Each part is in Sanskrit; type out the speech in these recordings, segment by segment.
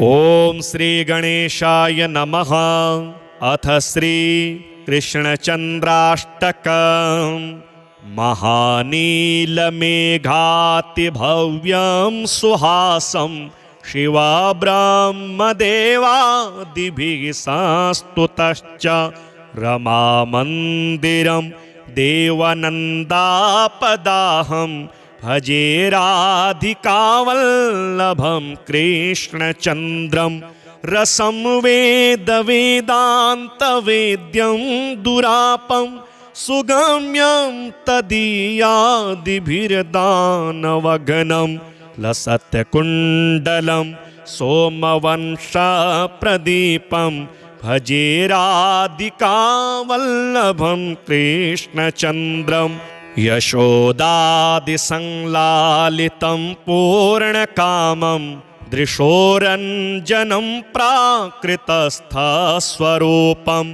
ओम श्री गणेशाय नमः। अथ श्री कृष्णचंद्राष्टकम्। महानीलमेघातिभव्यं सुहासं शिवा ब्रह्मदेवादिभिः संस्तुतश्च रमामन्दिरं देवनन्दापदाहं भजे राधिकावल्लभं कृष्णचन्द्रं रसं वेदवेदान्तवेद्यं दुरापं सुगम्यं तदीयादिभिर्दानवघनं लसत्कुण्डलं सोमवंशप्रदीपं भजे राधिकावल्लभं कृष्णचन्द्रं यशोदादिसंलालितं पूर्णकामं दृशोरञ्जनं प्राकृतस्थस्वरूपं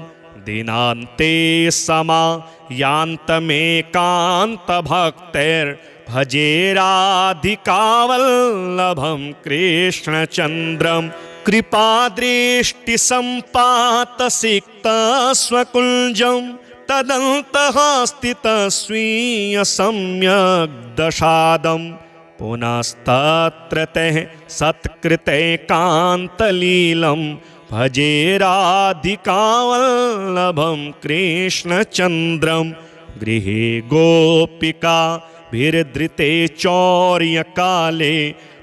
दिनान्ते समायान्तमेकान्तभक्तैर्भजे राधिकावल्लभं कृष्णचन्द्रं कृपादृष्टिसम्पातसिक्तस्वकुञ्जं तदन्तः स्थितस्वीयसम्यग्दशादं पुनस्तत्र तैः सत्कृतैकान्तलीलं भजे राधिकावल्लभं कृष्णचन्द्रं गृहे गोपिकाभिर्धृते चौर्यकाले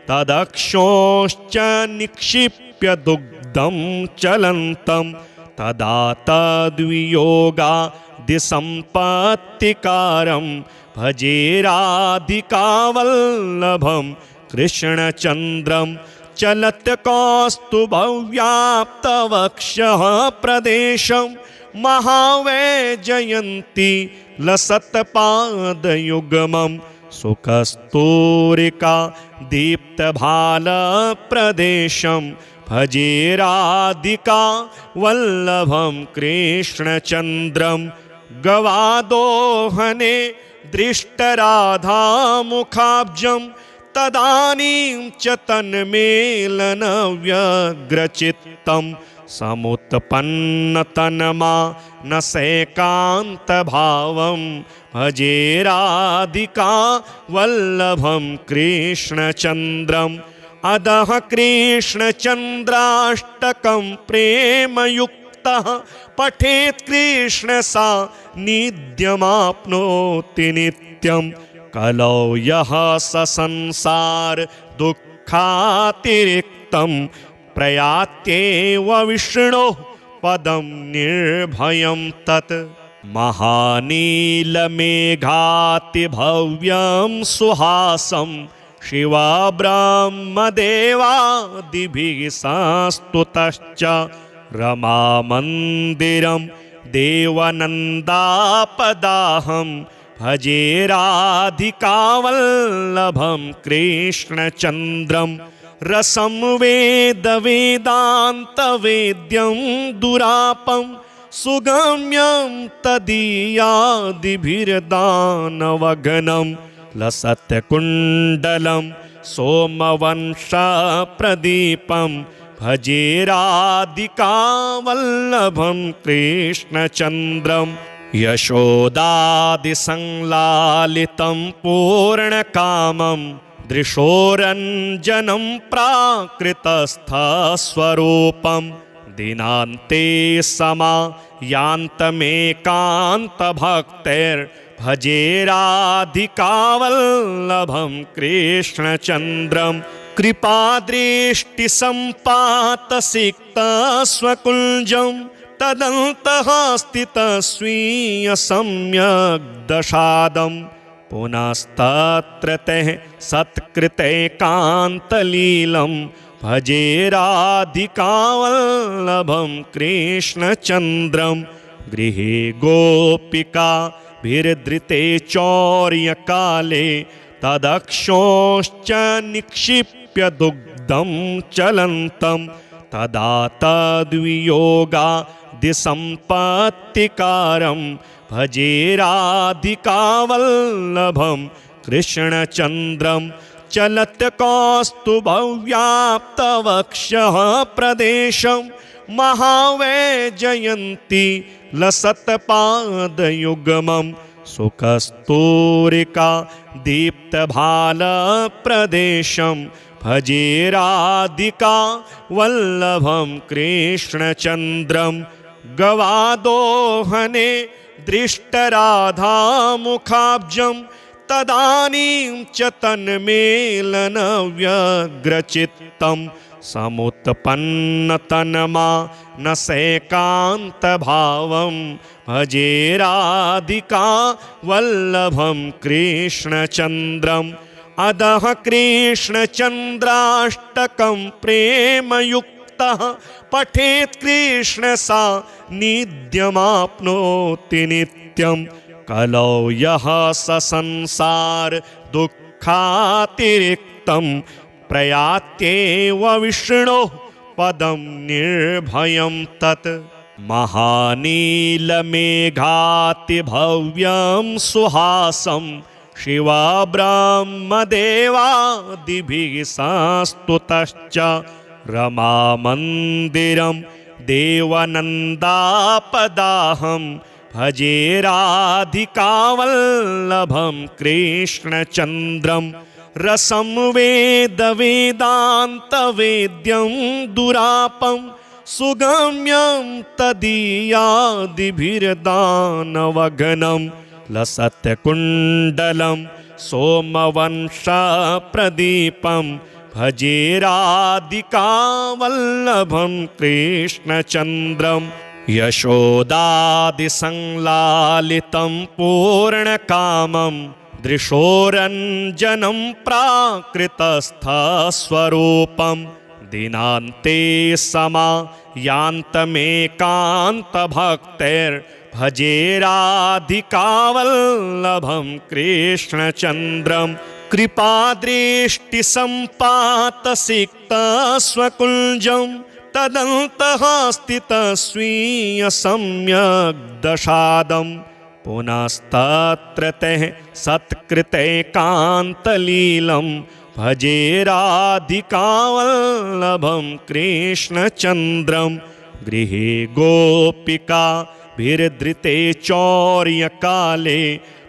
तदक्षोश्च निक्षिप्य दुग्धं चलन्तं तदा तद्वियोगादिसम्पत्तिकारं भजे राधिकावल्लभं कृष्णचन्द्रं चलत् कौस्तुभव्याप्तवक्षः प्रदेशं महावैजयन्ती लसत्पादयुग्मं सुखस्तूरिका दीप्तभालप्रदेशं भजे राधिका वल्लभं कृष्णचन्द्रं गवादोहने दृष्टराधामुखाब्जं तदानीं च तन्मेलनव्यग्रचित्तं समुत्पन्नतन्मानसैकान्तभावं भजे राधिका वल्लभं कृष्णचन्द्रम् अदः कृष्णचन्द्राष्टकं प्रेमयुक्तः पठेत् कृष्णसान्निध्यमाप्नोति नित्यं कलौ यः स संसार दुःखातिरिक्तं प्रयात्येव विष्णोः पदं निर्भयं तत् महानीलमेघातिभव्यं सुहासं शिवा ब्रह्मदेवादिभिः संस्तुतश्च रमामन्दिरं देवनन्दापदाहं भजे राधिकावल्लभं कृष्णचन्द्रं रसं वेदवेदान्तवेद्यं दुरापं सुगम्यं तदीयादिभिर्दानवघनं लसत्कुण्डलं सोमवंशप्रदीपं भजे राधिकावल्लभं कृष्णचन्द्रं यशोदादिसंलालितं पूर्णकामं दृशोरञ्जनं प्राकृतस्थस्वरूपं दिनान्ते समायान्तमेकान्तभक्तैर्भजे राधिकावल्लभं कृष्णचन्द्रं कृपादृष्टिसम्पातसिक्तस्वकुञ्जं तदन्तः स्थितस्वीयसम्यग्दशादं पुनस्तत्र तैः सत्कृतैकान्तलीलं भजे राधिकावल्लभं कृष्णचन्द्रं गृहे गोपिकाभिर्धृते चौर्यकाले तदक्षोश्च निक्षिप्य दुग्धं चलन्तं तदा तद्वियोगादिसम्पत्तिकारं भजे राधिकावल्लभं कृष्णचन्द्रं चलत कौस्तुभव्याप्तवक्षः प्रदेशं महावैजयन्ती लसत्पादयुग्मं सुखस्तूरिका दीप्तभालप्रदेशं भजे राधिका वल्लभं कृष्णचन्द्रं गवादोहने दृष्टराधामुखाब्जं तदानीं च तन्मेलनव्यग्रचित्तं समुत्पन्नतन्मानसैकान्तभावं भजे राधिका वल्लभं कृष्णचन्द्रम् अदः कृष्णचन्द्राष्टकं प्रेमयुक्तः पठेत् कृष्णसान्निध्यमाप्नोति नित्यं कलौ यः स संसार दुःखातिरिक्तं प्रयात्येव विष्णोः पदं निर्भयं तत् महानीलमेघातिभव्यं सुहासं शिवा ब्रह्मदेवादिभिः संस्तुतश्च रमामन्दिरं देवनन्दापदाहं भजे राधिकावल्लभं कृष्णचन्द्रं रसं वेदवेदान्तवेद्यं दुरापं सुगम्यं तदीयादिभिर्दानवघनं लसत्कुण्डलं सोमवंशप्रदीपं भजे राधिकावल्लभं कृष्णचन्द्रं यशोदादिसंलालितं पूर्णकामं दृशोरञ्जनं प्राकृतस्थस्वरूपं दिनान्ते समायान्तमेकान्तभक्तैर्भजे राधिकावल्लभं कृष्णचन्द्रं कृपादृष्टिसम्पातसिक्तस्वकुञ्जं तदन्तः स्थितस्वीयसम्यग्दशादं पुनस्तत्र तैः सत्कृतैकान्तलीलं भजे राधिकावल्लभं कृष्णचन्द्रं गृहे गोपिकाभिर्धृते चौर्यकाले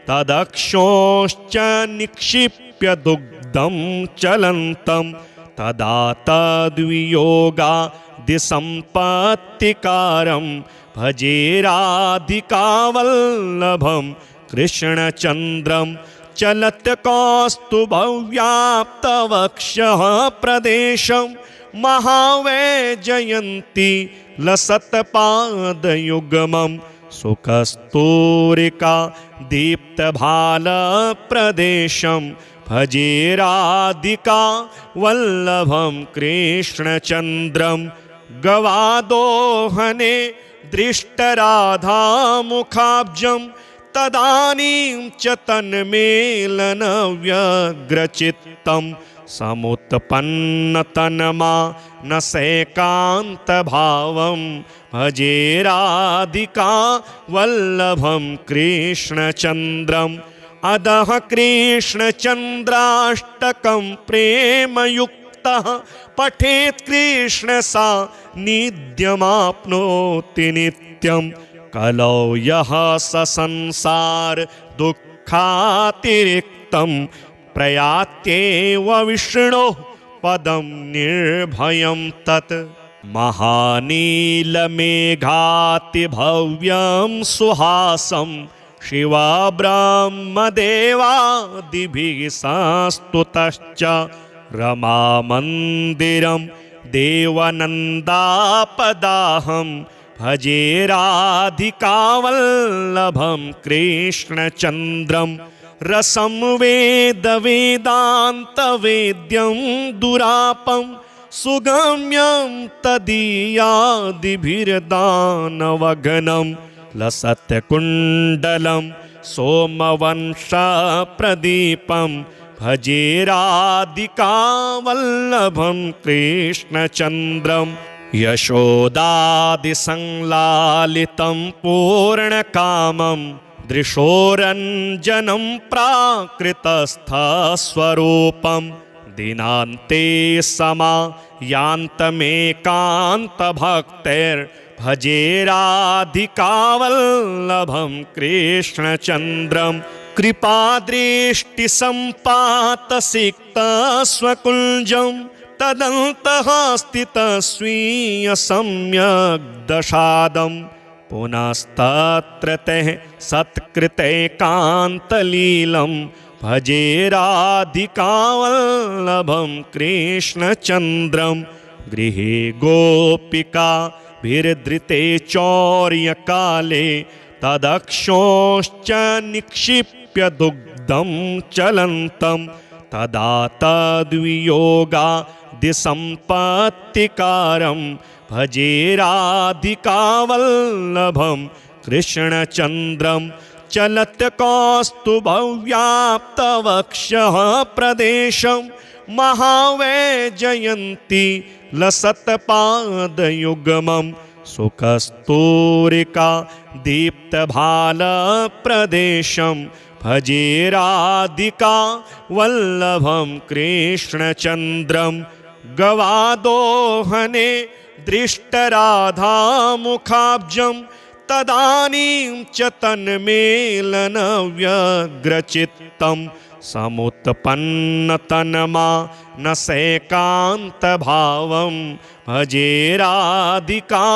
तदक्षोश्च निक्षिप्य दुग्धं चलन्तं तदा तद्वियोगादिसम्पत्तिकारं भजे राधिकावल्लभं कृष्णचन्द्रं चलत कौस्तुभव्याप्तवक्षः प्रदेशं महावैजयन्ती लसत्पादयुग्मं सुखस्तूरिका दीप्तभालप्रदेशं भजे राधिका वल्लभं कृष्णचन्द्रं गवादोहने दृष्टराधामुखाब्जं तदानीं च तन्मेलनव्यग्रचित्तं समुत्पन्नतन्मानसैकान्तभावं भजे राधिका वल्लभं कृष्णचन्द्रम् अदः कृष्णचन्द्राष्टकं प्रेमयुक्तः पठेत् कृष्णसान्निध्यमाप्नोति नित्यं कलौ यः स संसार दुःखातिरिक्तं प्रयात्येव विष्णोः पदं निर्भयं तत् महानीलमेघातिभव्यं सुहासं शिवा ब्रह्मदेवादिभिः संस्तुतश्च रमामन्दिरं देवनन्दापदाहं भजे राधिकावल्लभं कृष्णचन्द्रं रसं वेदवेदान्तवेद्यं दुरापं सुगम्यं तदीयादिभिर्दानवघनं लसत्कुण्डलं सोमवंशप्रदीपं भजे राधिकावल्लभं कृष्णचन्द्रं यशोदादिसंलालितं पूर्णकामं दृशोरञ्जनं प्राकृतस्थस्वरूपं दिनान्ते समायान्तमेकान्तभक्तिर्भजे राधिकावल्लभं कृष्णचन्द्रं कृपादृष्टिसम्पातसिक्तस्वकुञ्जं तदन्तः स्थितस्वीयसम्यग्दशादं पुनस्तत्र तैः सत्कृतैकान्तलीलं भजे राधिकावल्लभं कृष्णचन्द्रं गृहे गोपिकाभिर्धृते चौर्यकाले तदक्षोश्च निक्षिप्य दुग्धं चलन्तं तदा तद्वियोगादिसम्पत्तिकारं भजे राधिकावल्लभं कृष्णचन्द्रं चलत् कौस्तुभव्याप्तवक्षः प्रदेशं महावैजयन्ती लसत्पादयुग्मं सुकस्तूरिका दीप्तभालप्रदेशं भजे राधिका वल्लभं कृष्णचन्द्रं गवादोहने दृष्टराधामुखाब्जं तदानीं च तन्मेलनव्यग्रचित्तं समुत्पन्नतन्मानसैकान्तभावं भजे राधिका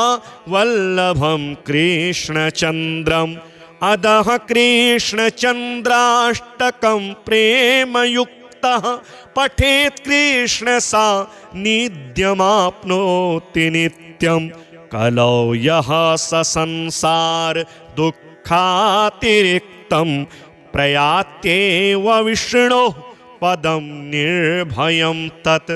वल्लभं कृष्णचन्द्रं अदः कृष्णचन्द्राष्टकं प्रेमयुक्तः पठेत् कृष्णसान्निध्यमाप्नोति नित्यं कलौ यः स संसार दुःखातिरिक्तं प्रयात्येव विष्णोः पदं निर्भयं तत्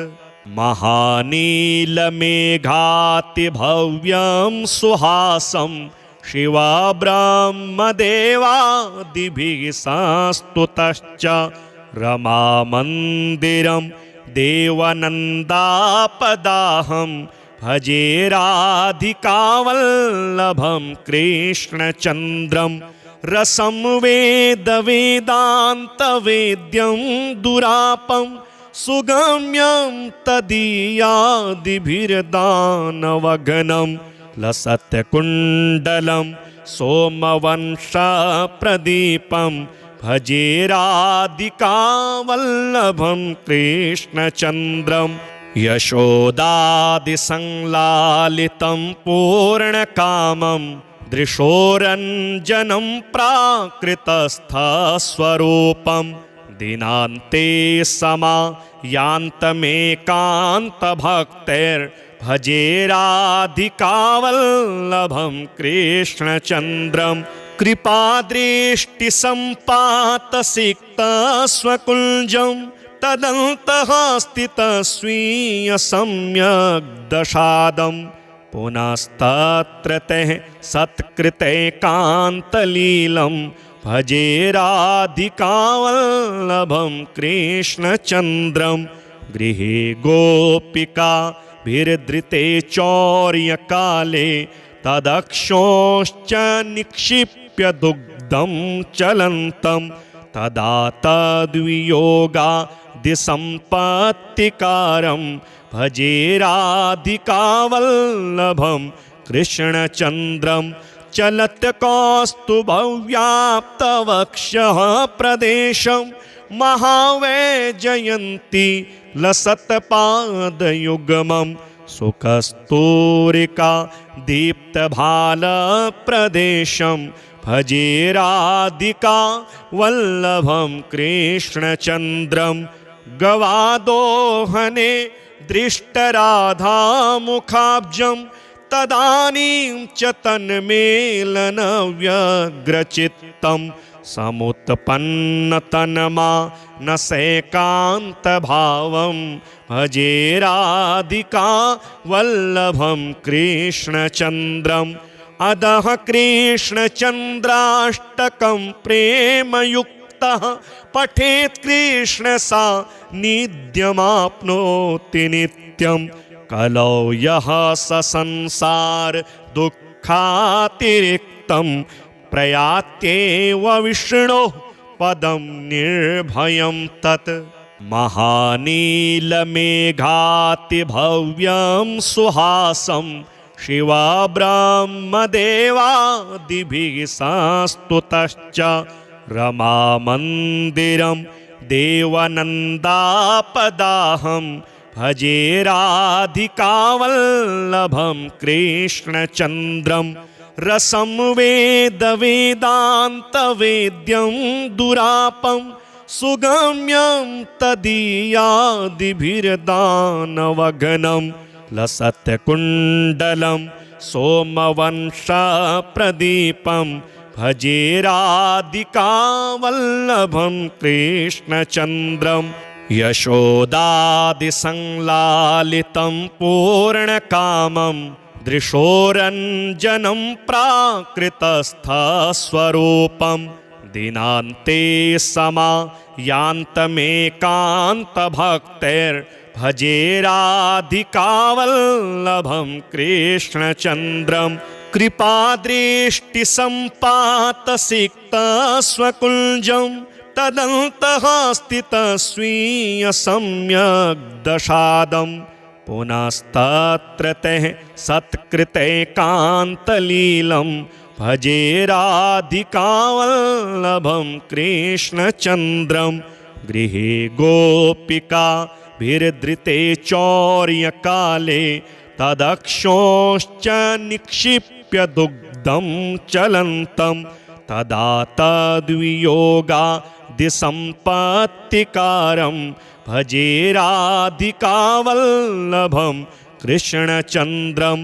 महानीलमेघातिभव्यं सुहासं शिवब्रह्मदेवादिभिः संस्तुतश्च रमामन्दिरं देवनन्दापदाहं भजे राधिकावल्लभं कृष्णचन्द्रं रसं वेदवेदान्तवेद्यं दुरापं सुगम्यं तदीयादिभिर्दानवघनं लसत्कुण्डलं सोमवंशप्रदीपं भजे राधिकावल्लभं कृष्णचन्द्रं यशोदादिसंलालितं पूर्णकामं दृशोरञ्जनं प्राकृतस्थस्वरूपं दिनान्ते समायान्तमेकान्तभक्तिर्भजे राधिकावल्लभं कृष्णचन्द्रं कृपादृष्टिसम्पातसिक्तस्वकुञ्जं तदन्तः स्थितस्वीयसम्यग्दशादं पुनस्तत्र तैः सत्कृतैकान्तलीलं भजे राधिकावल्लभं कृष्णचन्द्रं गृहे गोपिकाभिर्धृते चौर्यकाले तदक्षोश्च निक्षिप्य दुग्धं चलन्तं तदा तद्वियोगादिसम्पत्तिकारं भजे राधिकावल्लभं कृष्णचन्द्रं चलत् कौस्तुभव्याप्तवक्षः प्रदेशं महावैजयन्ती लसत्पादयुग्मं सुकस्तूरिका दीप्तभालप्रदेशं भजे राधिका वल्लभं कृष्णचन्द्रं गवादोहने दृष्टराधामुखाब्जं तदानीं च तन्मेलनव्यग्रचित्तं समुत्पन्नतन्मानसैकान्तभावं भजे राधिका वल्लभं कृष्णचन्द्रं अदः कृष्णचन्द्राष्टकं प्रेमयुक्तः पठेत् कृष्णसान्निध्यमाप्नोति नित्यं कलौ यः स संसार दुःखातिरिक्तं प्रयात्येव विष्णोः पदं निर्भयं तत् महानीलमेघातिभव्यं सुहासं शिवब्रह्मदेवादिभिः संस्तुतश्च रमामन्दिरं देवनन्दापदाहं भजे राधिकावल्लभं कृष्णचन्द्रं रसं वेदवेदान्तवेद्यं दुरापं सुगम्यं तदीयादिभिर्दानवघनं लसत्कुण्डलं सोमवंशप्रदीपं भजे राधिकावल्लभं कृष्णचन्द्रं यशोदादिसंलालितं पूर्णकामं दृशोरञ्जनं प्राकृतस्थस्वरूपं दिनान्ते समायान्तमेकान्तभक्तिर्भजे राधिकावल्लभं कृष्णचन्द्रं कृपादृष्टिसम्पातसिक्तस्वकुञ्जं तदन्तः स्थितस्वीयसम्यग्दशादं पुनस्तत्र तैः सत्कृतैकान्तलीलं भजे राधिकावल्लभं कृष्णचन्द्रं गृहे गोपिकाभिर्धृते चौर्यकाले तदक्षोश्च निक्षिप्य दुग्धं चलन्तं तदा तद्वियोगादिसम्पत्तिकारं भजे राधिकावल्लभं कृष्णचन्द्रं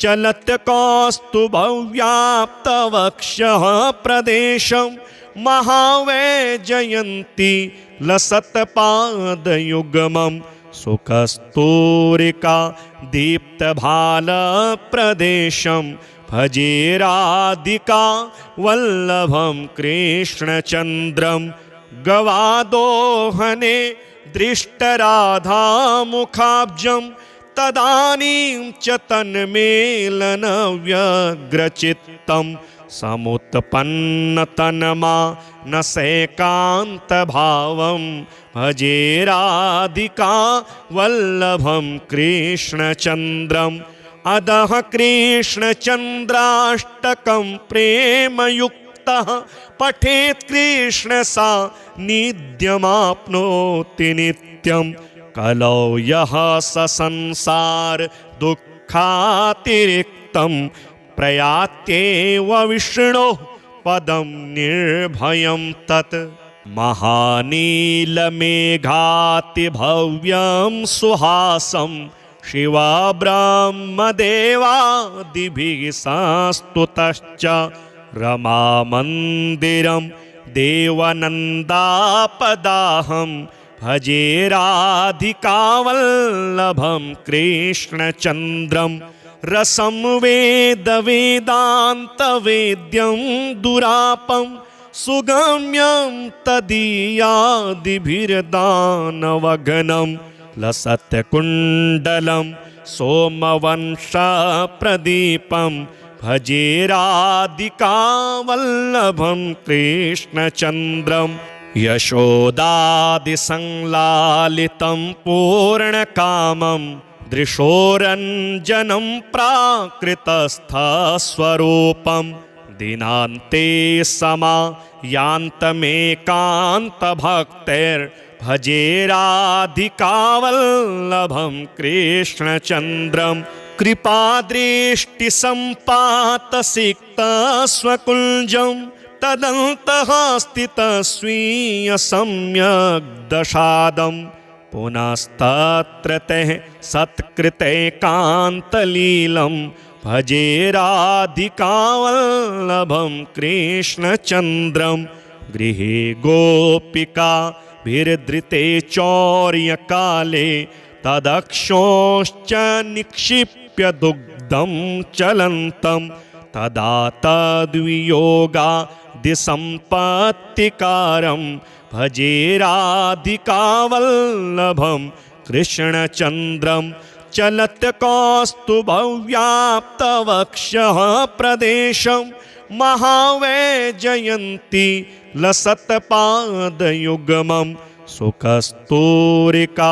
चलत् कौस्तुभव्याप्तवक्षः प्रदेशं महावैजयन्ती लसत्पादयुग्मं सुकस्तूरिका दीप्तभालप्रदेशं भजे राधिका वल्लभं कृष्णचन्द्रं गवादोहने दृष्टराधामुखाब्जं तदानीं च तन्मेलनव्यग्रचित्तं समुत्पन्नतन्मानसैकान्तभावं भजे राधिका वल्लभं कृष्णचन्द्रम् अदः कृष्णचन्द्राष्टकं प्रेमयुक्तः पठेत् कृष्णसान्निध्यमाप्नोति नित्यं कलौ यः स संसार दुःखातिरिक्तं प्रयात्येव विष्णोः पदं निर्भयं तत् महानीलमेघातिभव्यं सुहासं शिवब्रह्मदेवादिभिः संस्तुतश्च रमामन्दिरं देवनन्दापदाहं भजे राधिकावल्लभं कृष्णचन्द्रं रसं वेदवेदान्तवेद्यं दुरापं सुगम्यं तदीयादिभिर्दानवघनं लसत्कुण्डलं सोमवंशप्रदीपं भजे राधिकावल्लभं कृष्णचन्द्रं यशोदादिसंलालितं पूर्णकामं दृशोरञ्जनं प्राकृतस्थस्वरूपं दिनान्ते समायान्तमेकान्तभक्तिर्भजे राधिकावल्लभं कृष्णचन्द्रं कृपादृष्टिसम्पातसिक्तस्वकुञ्जं तदन्तः स्थितस्वीयसम्यग्दशादं पुनस्तत्र तैः सत्कृतैकान्तलीलं भजे राधिकावल्लभं कृष्णचन्द्रं गृहे गोपिकाभिर्धृते चौर्यकाले तदक्षोश्च निक्षिप्य दुग्धं चलन्तं तदा तद्वियोगादिसम्पत्तिकारं भजे राधिकावल्लभं कृष्णचन्द्रं चलत् कौस्तुभव्याप्तवक्षः प्रदेशं महावैजयन्ती लसत्पादयुग्मं सुकस्तूरिका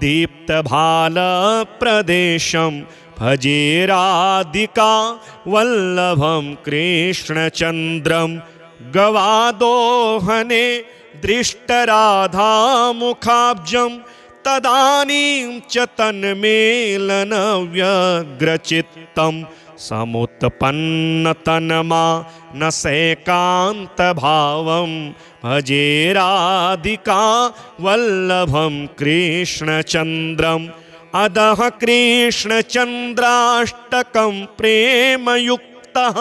दीप्तभालप्रदेशं भजे राधिका वल्लभं कृष्णचन्द्रं गवादोहने दृष्टराधामुखाब्जं तदानीं च तन्मेलनव्यग्रचित्तं समुत्पन्नतन्मानसैकान्तभावं भजे राधिका वल्लभं कृष्णचन्द्रम् अदः कृष्णचन्द्राष्टकं प्रेमयुक्तः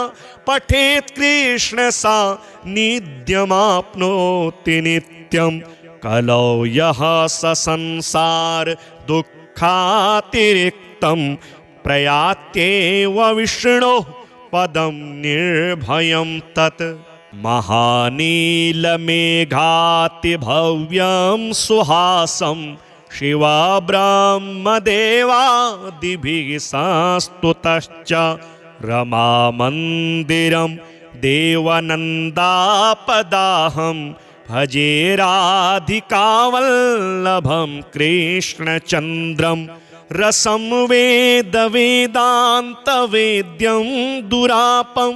पठेत् कृष्णसान्निध्यमाप्नोति नित्यं कलौ यः स संसार दुःखातिरिक्तं प्रयात्येव विष्णोः पदं निर्भयं तत् महानीलमेघातिभव्यं सुहासं शिवा ब्रह्मदेवादिभिः संस्तुतश्च रमामन्दिरं देवनन्दापदाहं भजे राधिकावल्लभं कृष्णचन्द्रं रसं वेदवेदान्तवेद्यं दुरापं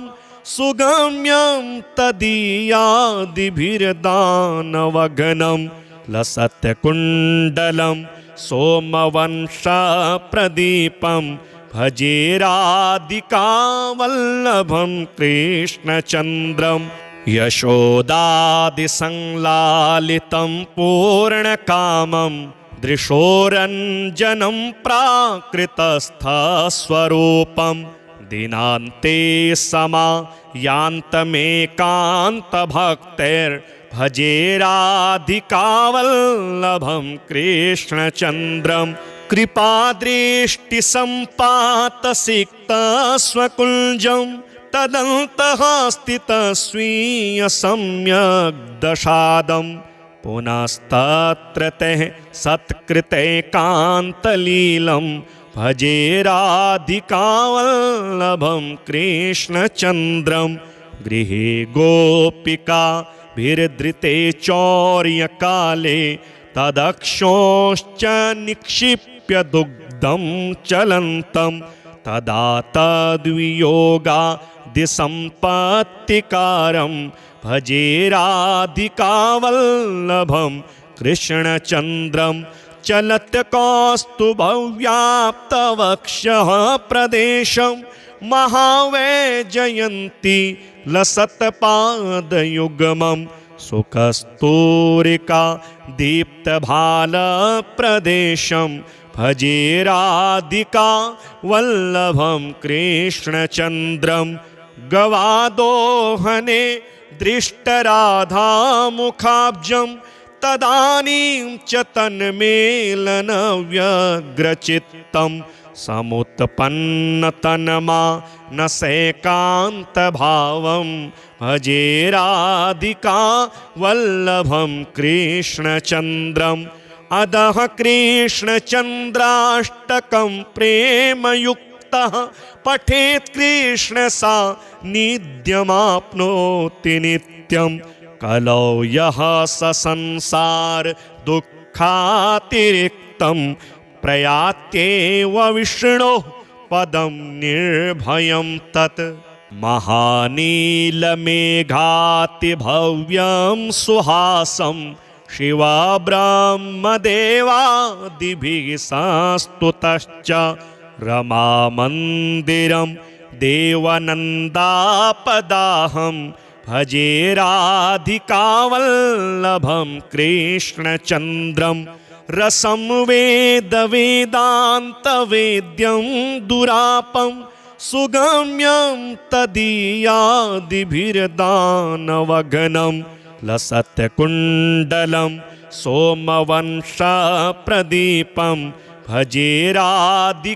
सुगम्यं तदीयादिभिर्दानवघनं लसत्कुण्डलं सोमवंशप्रदीपं भजे राधिकावल्लभं कृष्णचन्द्रं यशोदादिसंलालितं पूर्णकामं दृशोरञ्जनं प्राकृतस्थस्वरूपं दिनान्ते समायान्तमेकान्तभक्तैर्भजे राधिकावल्लभं कृष्णचन्द्रं कृपादृष्टिसम्पातसिक्तस्वकुञ्जं तदन्तः स्थितस्वीयसम्यग्दशादं पुनस्तत्र तैः सत्कृतैकान्तलीलं भजे राधिकावल्लभं कृष्णचन्द्रं गृहे गोपिकाभिर्धृते चौर्यकाले तदक्षोश्च निक्षिप्य दुग्धं चलन्तं तदा तद्वियोगादिसम्पत्तिकारं भजे राधिकावल्लभं कृष्णचन्द्रं चलत् कौस्तुभव्याप्तवक्षः प्रदेशं महावैजयन्ती लसत्पादयुग्मं सुकस्तूरिका दीप्तभालप्रदेशं भजे राधिका वल्लभं कृष्णचन्द्रं गवादोहने दृष्टराधामुखाब्जं तदानीं च तन्मेलनव्यग्रचित्तं समुत्पन्नतन्मानसैकान्तभावं भजे राधिका वल्लभं कृष्णचन्द्रम् अदः कृष्णचन्द्राष्टकं प्रेमयुक्तः पठेत् कृष्णसान्निध्यमाप्नोति नित्यं कलौ यः स संसार दुःखातिरिक्तं प्रयात्येव विष्णोः पदं निर्भयं तत् महानीलमेघातिभव्यं सुहासं शिवा ब्रह्मदेवादिभिः संस्तुतश्च रमामन्दिरं देवनन्दापदाहं भजे राधिकावल्लभं कृष्णचन्द्रं रसं वेदवेदान्तवेद्यं दुरापं सुगम्यं तदीयादिभिर्दानवघनं लसत्कुण्डलं सोमवंशप्रदीपं भजे राधिकावल्लभं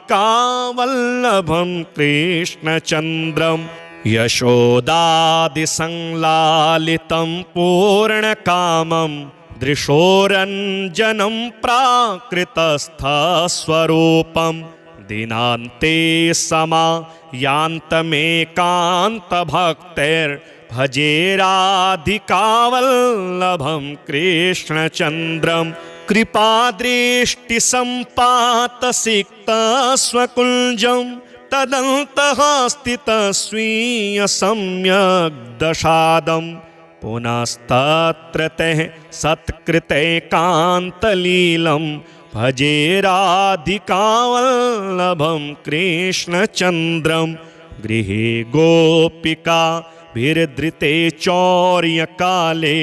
कृष्णचन्द्रं यशोदादिसंलालितं पूर्णकामं दृशोरञ्जनं प्राकृतस्थस्वरूपं दिनान्ते समायान्तमेकान्तभक्तैर्भजे भजे राधिकावल्लभं कृष्णचन्द्रं कृपादृष्टिसम्पातसिक्तस्वकुञ्जं तदन्तः स्थितस्वीयसम्यग्दशादं पुनस्तत्र ते सत्कृतैकान्तलीलं भजे राधिकावल्लभं कृष्णचन्द्रं गृहे गोपिकाभिर्धृते चौर्यकाले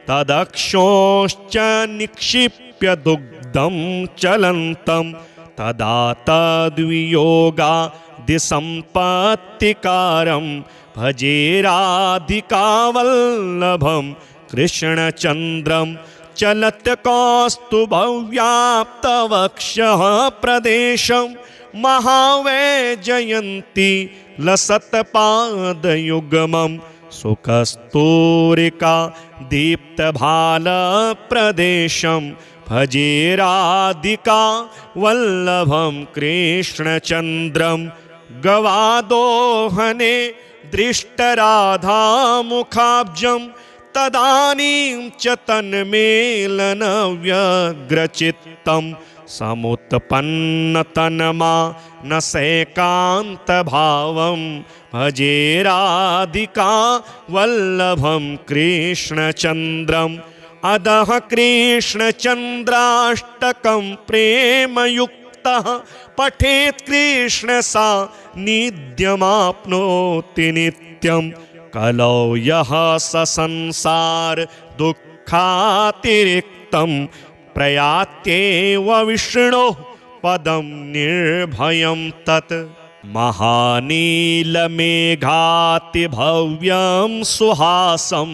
तदक्षोश्च निक्षिप्य दुग्धं चलन्तं तदा तद्वियोगादिसम्पत्तिकारं भजे राधिकावल्लभं कृष्णचन्द्रं चलत् कौस्तुभव्याप्तवक्षः प्रदेशं महावैजयन्ती लसत्पादयुग्मं सुखस्तूरिका दीप्तभालप्रदेशं भजे राधिका वल्लभं कृष्णचन्द्रं गवादोहने दृष्टराधामुखाब्जं तदानीं च तन्मेलनव्यग्रचित्तं समुत्पन्नतन्मानसैकान्तभावं भजे राधिका वल्लभं कृष्णचन्द्रम् अदः कृष्णचन्द्राष्टकं प्रेमयुक्तः पठेत् कृष्ण सान्निध्यमाप्नोति नित्यं कलौ यः स संसार दुःखातिरिक्तं प्रयात्येव विष्णोः पदं निर्भयं तत् महानीलमेघातिभव्यं सुहासं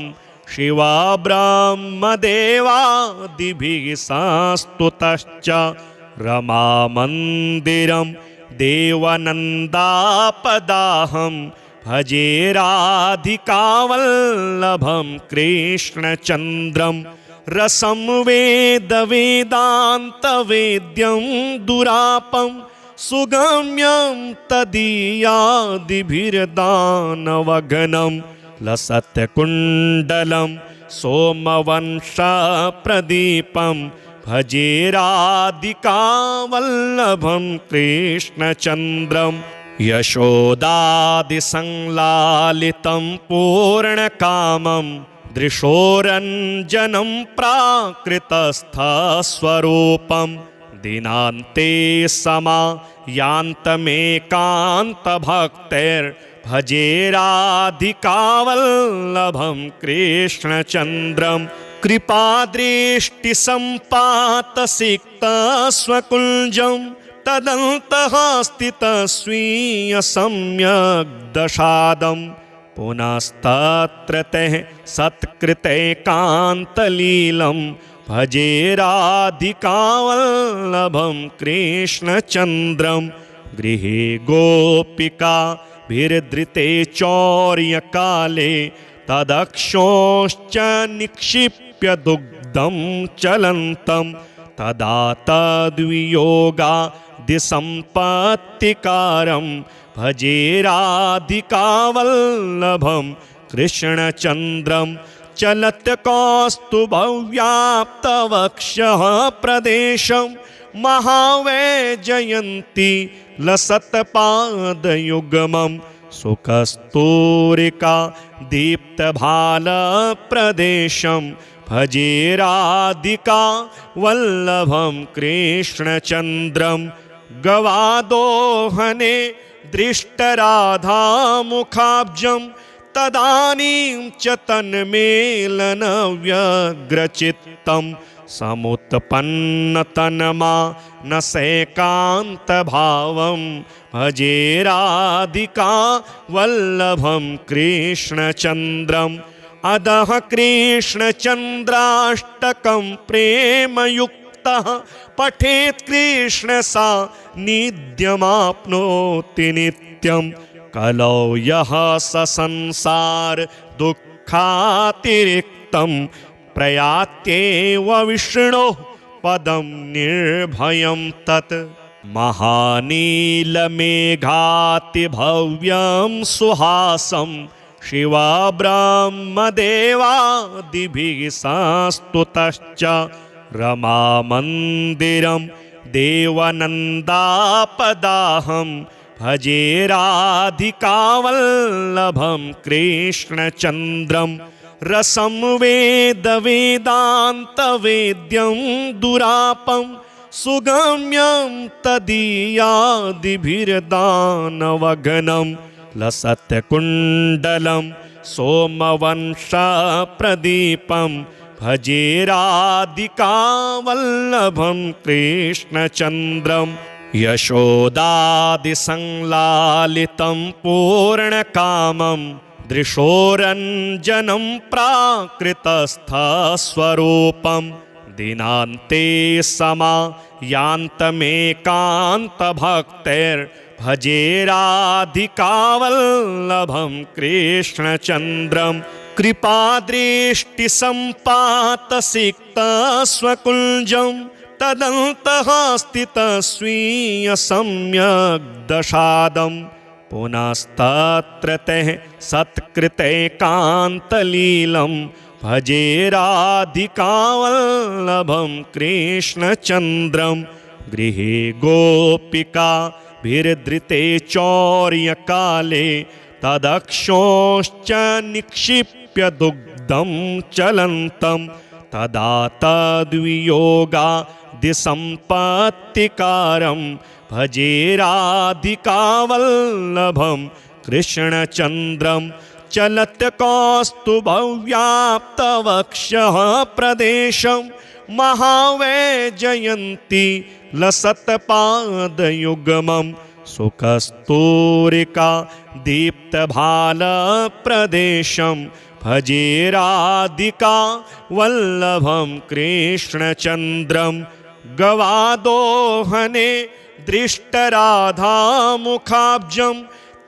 शिवा ब्रह्मदेवादिभिः संस्तुतश्च रमामन्दिरं देवनन्दापदाहं भजे राधिकावल्लभं कृष्णचन्द्रं रसं वेदवेदान्तवेद्यं दुरापं सुगम्यं तदीयादिभिर्दानवघनं लसत्कुण्डलं सोमवंशप्रदीपं भजे राधिकावल्लभं कृष्णचन्द्रं यशोदादिसंलालितं पूर्णकामं दृशोरञ्जनं प्राकृतस्थस्वरूपं दिनान्ते समायान्तमेकान्तभक्तैर्भजे राधिकावल्लभं कृष्णचन्द्रं कृपादृष्टिसम्पातसिक्तस्वकुञ्जं तदन्तः स्थितस्वीयसम्यग्दशादं पुनस्तत्र ते सत्कृतैकान्तलीलं भजे राधिकावल्लभं कृष्णचन्द्रं गृहे गोपिकाभिर्धृते चौर्यकाले तदक्षोश्च निक्षिप्य दुग्धं चलन्तं तदा तद्वियोगादिसम्पत्तिकारं भजे राधिकावल्लभं कृष्णचन्द्रं चलत् कौस्तुभव्याप्तवक्षः प्रदेशं महावैजयन्ती लसत्पादयुग्मं सुखस्तूरिका दीप्तभालप्रदेशं भजे राधिका वल्लभं कृष्णचन्द्रं गवादोहने दृष्टराधामुखाब्जं तदानीं च तन्मेलनव्यग्रचित्तं समुत्पन्नतन्मानसैकान्तभावं भजे राधिका वल्लभं कृष्णचन्द्रम् अदः कृष्णचन्द्राष्टकं प्रेमयुक्तः पठेत् कृष्ण सान्निध्यमाप्नोति नित्यं कलौ यः स संसार दुःखातिरिक्तं प्रयात्येव विष्णोः पदं निर्भयं तत् महानीलमेघातिभव्यं सुहासं शिवा ब्रह्मदेवादिभिः संस्तुतश्च रमामन्दिरं देवनन्दापदाहं भजे राधिकावल्लभं कृष्णचन्द्रं रसं वेदवेदान्तवेद्यं दुरापं सुगम्यं तदीयादिभिर्दानवघनं लसत्कुण्डलं सोमवंशप्रदीपं भजे राधिकावल्लभं कृष्णचन्द्रं यशोदादिसंलालितं पूर्णकामं दृशोरञ्जनं प्राकृतस्थस्वरूपं दिनान्ते समायान्तमेकान्तभक्तिर्भजे राधिकावल्लभं कृष्णचन्द्रं कृपादृष्टिसम्पातसिक्तस्वकुञ्जं तदन्तः स्थितस्वीयसम्यग्दशादं पुनस्तत्र तैः सत्कृतैकान्तलीलं भजे राधिकावल्लभं कृष्णचन्द्रं गृहे गोपिकाभिर्धृते चौर्यकाले तदक्षोश्च निक्षिप्य दुग्धं चलन्तं तदा तद्वियोगादिसम्पत्तिकारं भजे राधिकावल्लभं कृष्णचन्द्रं चलत् कौस्तुभव्याप्तवक्षः प्रदेशं महावैजयन्ती लसत्पादयुग्मं सुकस्तूरिका दीप्तभालप्रदेशं भजे राधिका वल्लभं कृष्णचन्द्रं गवादोहने दृष्टराधामुखाब्जं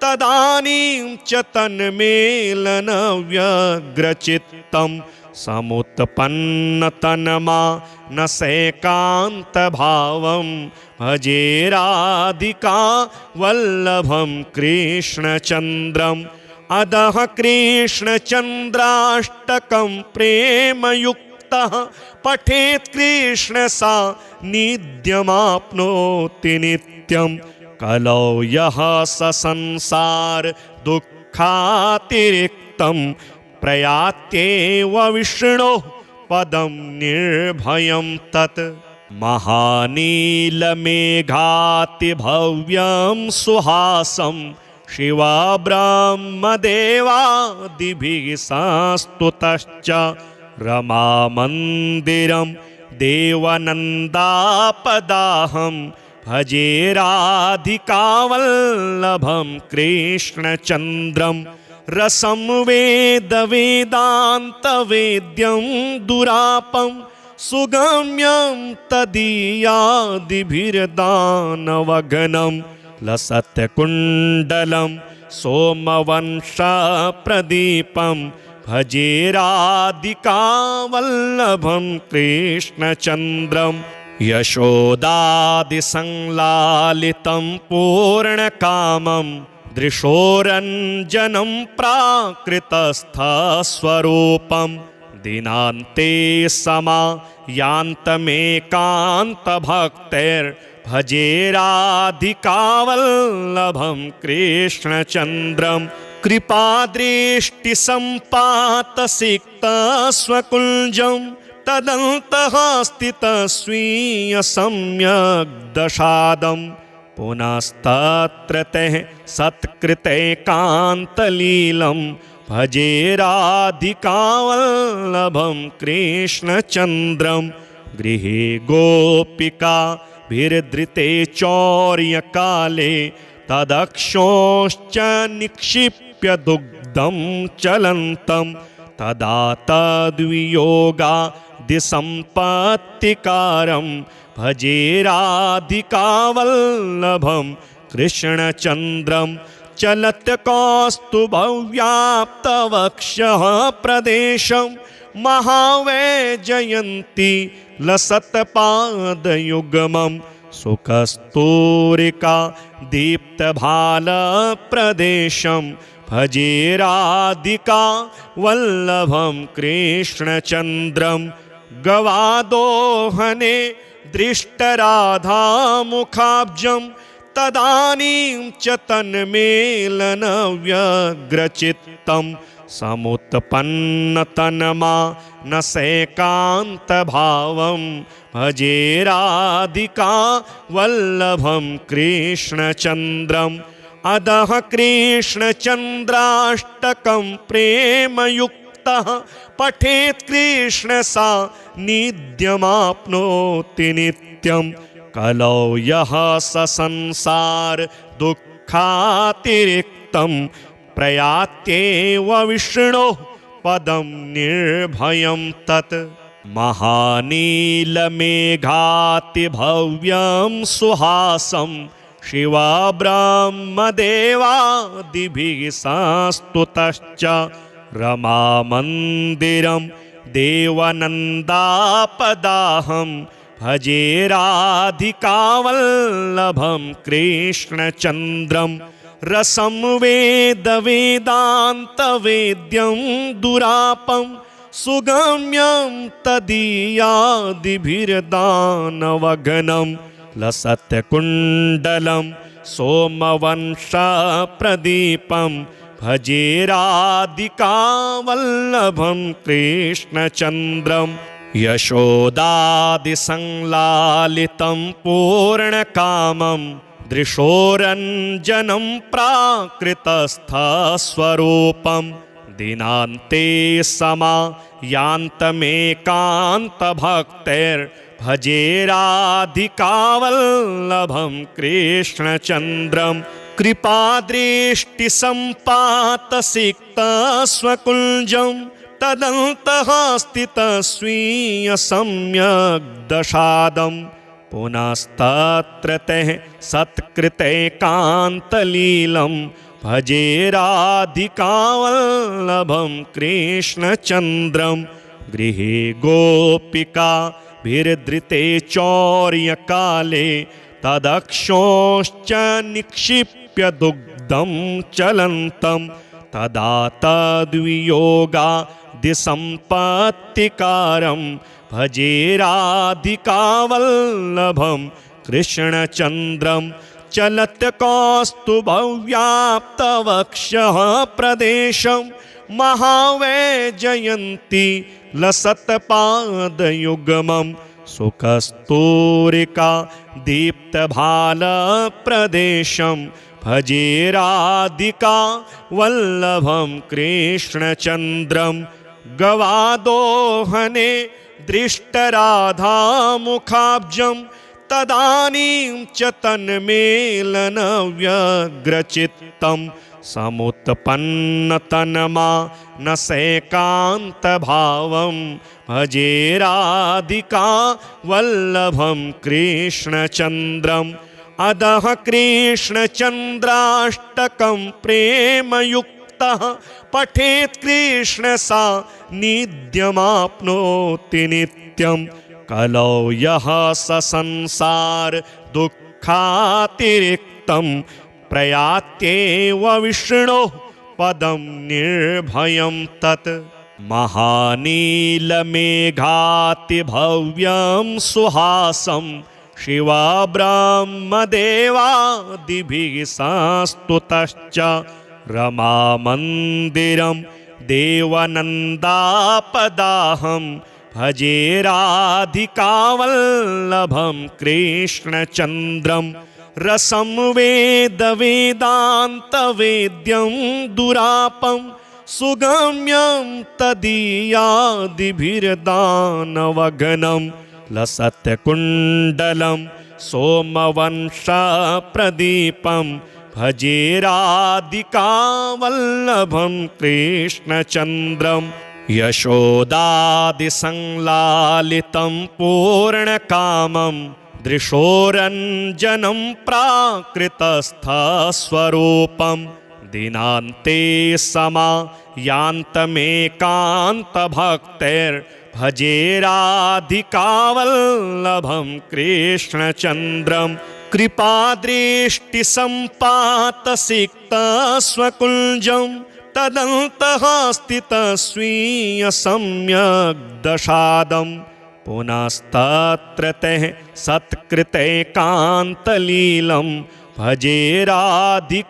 तदानीं च तन्मेलनव्यग्रचित्तं समुत्पन्नतन्मानसैकान्तभावं भजे राधिका वल्लभं कृष्णचन्द्रम् अदः कृष्णचन्द्राष्टकं प्रेमयुक्तः पठेत् कृष्णसान्निध्यमाप्नोति नित्यं कलौ यः स संसार दुःखातिरिक्तं प्रयात्येव विष्णोः पदं निर्भयं तत् महानीलमेघातिभव्यं सुहासं शिवा ब्रह्मदेवादिभिः संस्तुतश्च रमामन्दिरं देवनन्दापदाहं भजे राधिकावल्लभं कृष्णचन्द्रं रसं वेदवेदान्तवेद्यं दुरापं सुगम्यं तदीयादिभिर्दानवघनं लसत्कुण्डलं सोमवंशप्रदीपं भजे राधिकावल्लभं कृष्णचन्द्रं यशोदादिसंलालितं पूर्णकामं दृशोरञ्जनं प्राकृतस्थस्वरूपं दिनान्ते समायान्तमेकान्तभक्तिर्भजे राधिकावल्लभं कृष्णचन्द्रं कृपादृष्टिसम्पातसिक्तस्वकुञ्जं तदन्तः स्थितस्वीयसम्यग्दशादं पुनस्तत्र तैः सत्कृतैकान्तलीलं भजे राधिकावल्लभं कृष्णचन्द्रं गृहे गोपिकाभिर्धृते चौर्यकाले तदक्षोश्च निक्षिप्य दुग्धं चलन्तं तदा तद्वियोगादिसम्पत्तिकारं भजे राधिकावल्लभं कृष्णचन्द्रं चलत् कौस्तुभव्याप्तवक्षः प्रदेशं महावैजयन्ती लसत्पादयुग्मं सुकस्तूरिका दीप्तभालप्रदेशं भजे राधिका वल्लभं कृष्णचन्द्रं गवादोहने दृष्टराधामुखाब्जं तदानीं च तन्मेलनव्यग्रचित्तं समुत्पन्नतन्मानसैकान्तभावं भजे राधिका वल्लभं कृष्णचन्द्रम् अदः कृष्णचन्द्राष्टकं प्रेमयुक्तः पठेत् कृष्ण सान्निध्यमाप्नोति नित्यं कलौ यः स संसार दुःखातिरिक्तं प्रयात्येव विष्णोः पदं निर्भयं तत् महानीलमेघातिभव्यं सुहासं शिवा ब्रह्मदेवादिभिः संस्तुतश्च रमामन्दिरं देवनन्दापदाहं भजे राधिकावल्लभं कृष्णचन्द्रं रसं वेदवेदान्तवेद्यं दुरापं सुगम्यं तदीयादिभिर्दानवघनं लसत्कुण्डलं सोमवंशप्रदीपं भजे राधिकावल्लभं कृष्णचन्द्रं यशोदादिसंलालितं पूर्णकामं दृशोरञ्जनं प्राकृतस्थस्वरूपं दिनान्ते समायान्तमेकान्तभक्तैर्भजे राधिकावल्लभं कृष्णचन्द्रं कृपादृष्टिसम्पातसिक्तस्वकुञ्जं तदन्तः स्थितस्वीयसम्यग्दशादं पुनस्तत्र तैः सत्कृतैकान्तलीलं भजे राधिकावल्लभं कृष्णचन्द्रं गृहे गोपिकाभिर्धृते चौर्यकाले तदक्षोश्च निक्षिप्य दुग्धं चलन्तं तदा तद्वियोगादिसम्पत्तिकारं भजे राधिकावल्लभं कृष्णचन्द्रं चलत् कौस्तुभव्याप्तवक्षः प्रदेशं महावैजयन्ती लसत्पादयुग्मं सुकस्तूरिका दीप्तभालप्रदेशं भजे राधिका वल्लभं कृष्णचन्द्रं गवादोहने दृष्टराधामुखाब्जं तदानीं च तन्मेलनव्यग्रचित्तं समुत्पन्नतन्मानसैकान्तभावं भजे राधिका वल्लभं कृष्णचन्द्रम् अदः कृष्णचन्द्राष्टकं प्रेमयुक्तः पठेत् कृष्ण सान्निध्यमाप्नोति नित्यं कलौ यः स संसार दुःखातिरिक्तं प्रयात्येव विष्णोः पदं निर्भयं तत् महानीलमेघातिभव्यं सुहासं शिवा ब्रह्मदेवादिभिः संस्तुतश्च रमामन्दिरं देवनन्दापदाहं भजे राधिकावल्लभं कृष्णचन्द्रं रसं वेदवेदान्तवेद्यं दुरापं सुगम्यं तदीयादिभिर्दानवघनं लसत्कुण्डलं सोमवंशप्रदीपं भजे राधिकावल्लभं कृष्णचन्द्रं यशोदादिसंलालितं पूर्णकामं दृशोरञ्जनं प्राकृतस्थस्वरूपं दिनान्ते समायान्तमेकान्तभक्तैर्भजे राधिकावल्लभं कृष्णचन्द्रं कृपादृष्टिसम्पातसिक्तस्वकुञ्जं तदन्तः स्थितस्वीय सम्यग् दशादं पुनस्तत्र तैः सत्कृतैकान्तलीलं भजे राधिकावल्लभं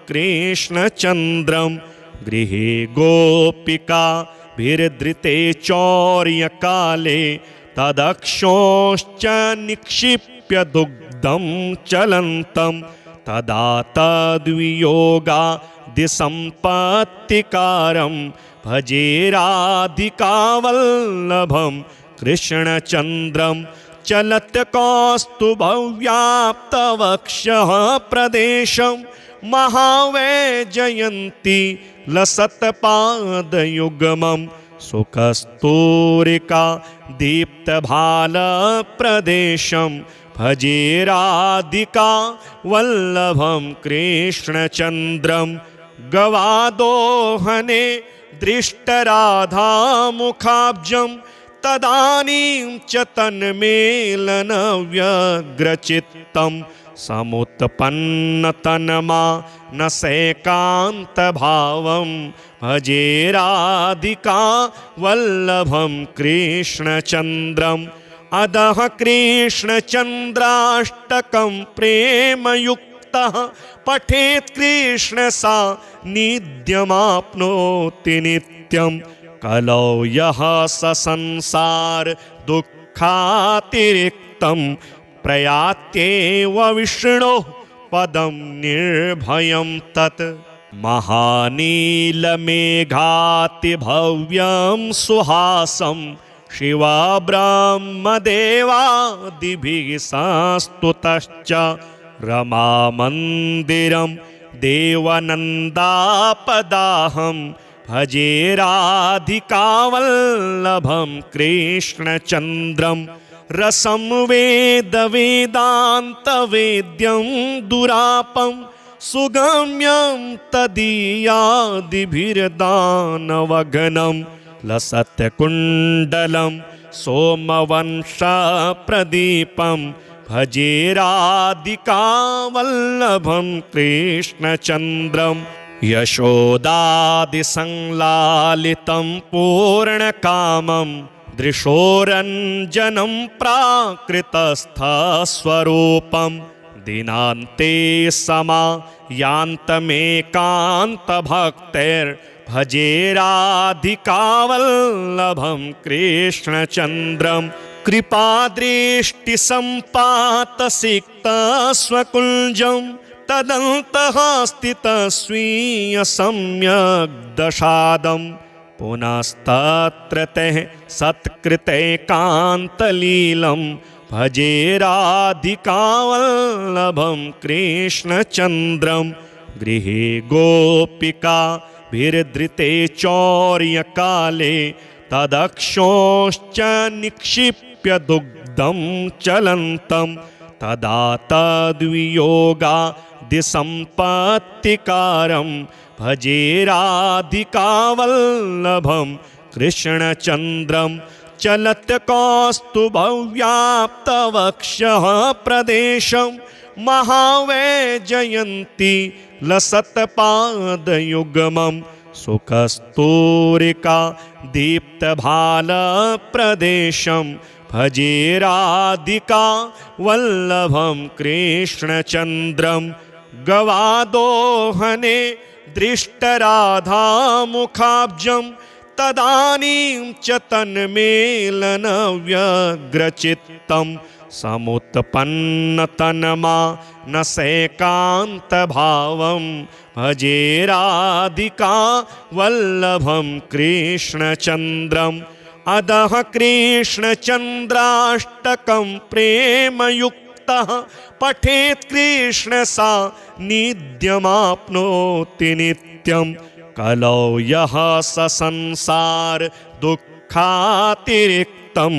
कृष्णचन्द्रं गृहे गोपिकाभिर्धृते चौर्यकाले तदक्षोश्च निक्षिप्य दुग्धं चलन्तं तदा तद्वियोगादिसम्पत्तिकारं भजे राधिकावल्लभं कृष्णचन्द्रं चलत् कौस्तुभव्याप्तवक्षः प्रदेशं महावैजयन्ती लसत्पादयुग्मं सुखस्तूरिका दीप्तभालप्रदेशं भजे राधिका वल्लभं कृष्णचन्द्रं गवादोहने दृष्टराधामुखाब्जं तदानीं च तन्मेलनव्यग्रचित्तं समुत्पन्नतन्मानसैकान्तभावं भजे राधिका वल्लभं कृष्णचन्द्रम् अदः कृष्णचन्द्राष्टकं प्रेमयुक्तः पठेत् कृष्ण सान्निध्यमाप्नोति नित्यं कलौ यः स संसार दुःखातिरिक्तं प्रयात्येव विष्णोः पदं निर्भयं तत् महानीलमेघातिभव्यं सुहासं शिवा ब्रह्मदेवादिभिः संस्तुतश्च रमामन्दिरं देवनन्दापदाहं भजे राधिकावल्लभं कृष्णचन्द्रं रसं वेदवेदान्तवेद्यं दुरापं सुगम्यं तदीयादिभिर्दानवघनं लसत्कुण्डलं सोमवंशप्रदीपं भजे राधिकावल्लभं कृष्णचन्द्रं यशोदादिसंलालितं पूर्णकामं दृशोरञ्जनं प्राकृतस्थस्वरूपं दिनान्ते समायान्तमेकान्तभक्तैर्भजे राधिकावल्लभं कृष्णचन्द्रं कृपादृष्टिसम्पातसिक्तस्वकुञ्जं तदन्तः स्थितस्वीय सम्यग् दशादं पुनस्तत्र तैः सत्कृतैकान्तलीलं भजे राधिकावल्लभं कृष्णचन्द्रं गृहे गोपिकाभिर्धृते चौर्यकाले तदक्षोश्च निक्षिप्य दुग्धं चलन्तं तदा तद्वियोगादिसम्पत्तिकारं भजे राधिकावल्लभं कृष्णचन्द्रं चलत् कौस्तुभव्याप्तवक्षः प्रदेशं महावैजयन्ती लसत्पादयुग्मं सुखस्तूरिका दीप्तभालप्रदेशं भजे राधिका वल्लभं कृष्णचन्द्रं गवादोहने दृष्टराधामुखाब्जं तदानीं च तन्मेलनव्यग्रचित्तं समुत्पन्नतन्मानसैकान्तभावं भजे राधिका वल्लभं कृष्णचन्द्रम् अदः कृष्णचन्द्राष्टकं प्रेमयुक्तः पठेत् कृष्ण सान्निध्यमाप्नोति नित्यं कलौ यः स संसार दुःखातिरिक्तं